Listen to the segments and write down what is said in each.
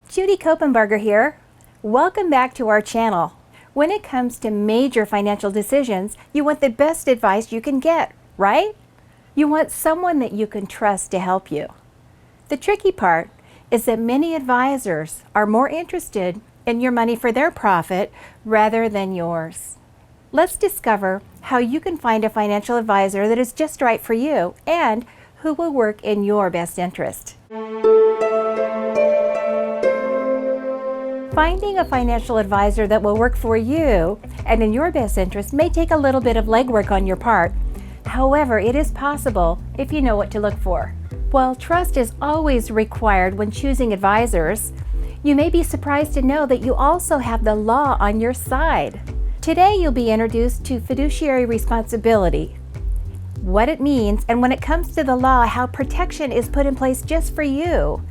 Judy Copenbarger here. Welcome back to our channel. When it comes to major financial decisions, you want the best advice you can get, right? You want someone that you can trust to help you. The tricky part is that many advisors are more interested in your money for their profit rather than yours. Let's discover how you can find a financial advisor that is just right for you and who will work in your best interest. Finding a financial advisor that will work for you and in your best interest may take a little bit of legwork on your part. However, it is possible if you know what to look for. While trust is always required when choosing advisors, you may be surprised to know that you also have the law on your side. Today, you'll be introduced to fiduciary responsibility, what it means, and when it comes to the law, how protection is put in place just for you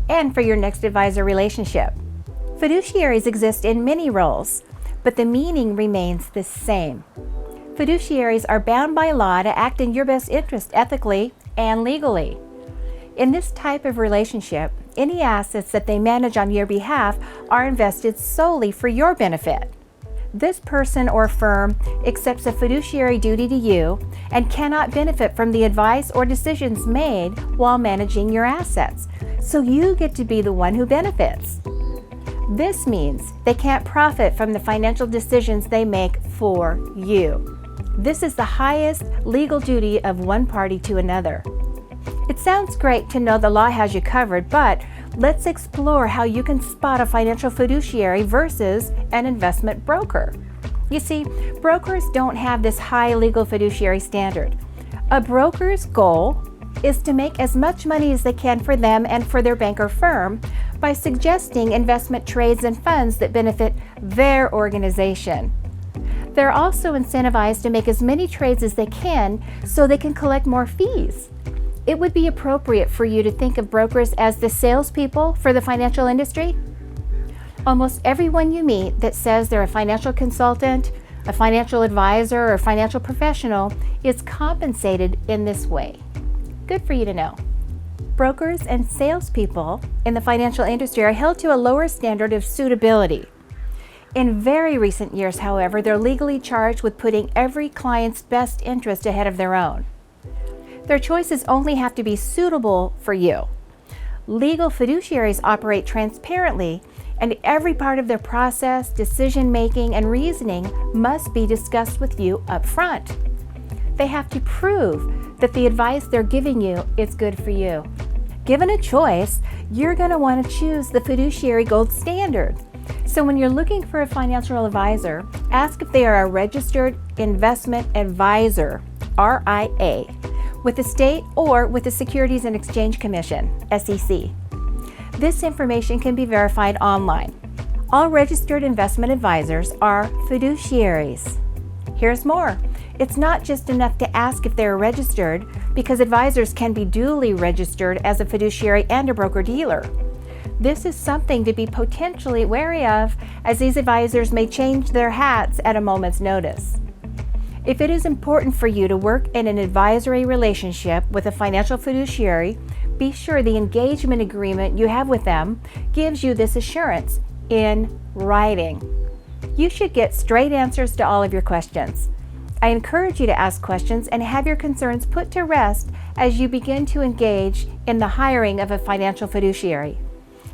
and for your next advisor relationship. Fiduciaries exist in many roles, but the meaning remains the same. Fiduciaries are bound by law to act in your best interest ethically and legally. In this type of relationship, any assets that they manage on your behalf are invested solely for your benefit. This person or firm accepts a fiduciary duty to you and cannot benefit from the advice or decisions made while managing your assets, so you get to be the one who benefits. This means they can't profit from the financial decisions they make for you. This is the highest legal duty of one party to another. It sounds great to know the law has you covered, but let's explore how you can spot a financial fiduciary versus an investment broker. You see, brokers don't have this high legal fiduciary standard. A broker's goal is to make as much money as they can for them and for their bank or firm by suggesting investment trades and funds that benefit their organization. They're also incentivized to make as many trades as they can so they can collect more fees. It would be appropriate for you to think of brokers as the salespeople for the financial industry. Almost everyone you meet that says they're a financial consultant, a financial advisor, or financial professional is compensated in this way. Good for you to know. Brokers and salespeople in the financial industry are held to a lower standard of suitability. In very recent years, however, they're legally charged with putting every client's best interest ahead of their own. Their choices only have to be suitable for you. Legal fiduciaries operate transparently, and every part of their process, decision-making, and reasoning must be discussed with you up front. They have to prove that the advice they're giving you is good for you. Given a choice, you're going to want to choose the fiduciary gold standard. So when you're looking for a financial advisor, ask if they are a registered investment advisor, RIA, with the state or with the Securities and Exchange Commission, SEC. This information can be verified online. All registered investment advisors are fiduciaries. Here's more. It's not just enough to ask if they're registered, because advisors can be duly registered as a fiduciary and a broker-dealer. This is something to be potentially wary of, as these advisors may change their hats at a moment's notice. If it is important for you to work in an advisory relationship with a financial fiduciary, be sure the engagement agreement you have with them gives you this assurance in writing. You should get straight answers to all of your questions. I encourage you to ask questions and have your concerns put to rest as you begin to engage in the hiring of a financial fiduciary.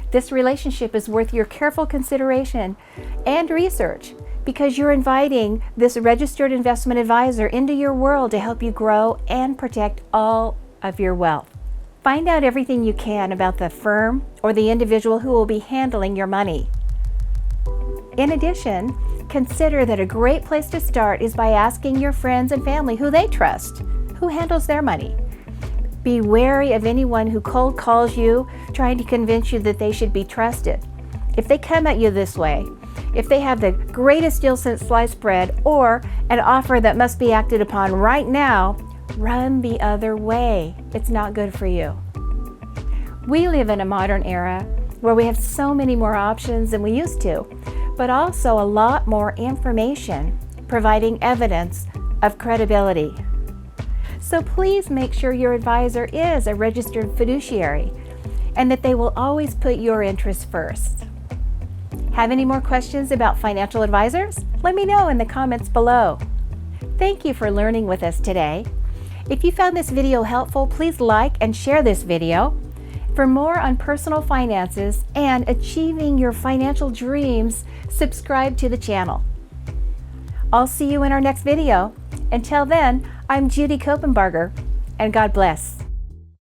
This relationship is worth your careful consideration and research, because you're inviting this registered investment advisor into your world to help you grow and protect all of your wealth. Find out everything you can about the firm or the individual who will be handling your money. In addition, consider that a great place to start is by asking your friends and family who they trust, who handles their money. Be wary of anyone who cold calls you trying to convince you that they should be trusted. If they come at you this way, if they have the greatest deal since sliced bread or an offer that must be acted upon right now, run the other way. It's not good for you. We live in a modern era where we have so many more options than we used to, but also a lot more information providing evidence of credibility. So please make sure your advisor is a registered fiduciary and that they will always put your interests first. Have any more questions about financial advisors? Let me know in the comments below. Thank you for learning with us today. If you found this video helpful, please like and share this video. For more on personal finances and achieving your financial dreams, subscribe to the channel. I'll see you in our next video. Until then, I'm Judy Copenbarger, and God bless.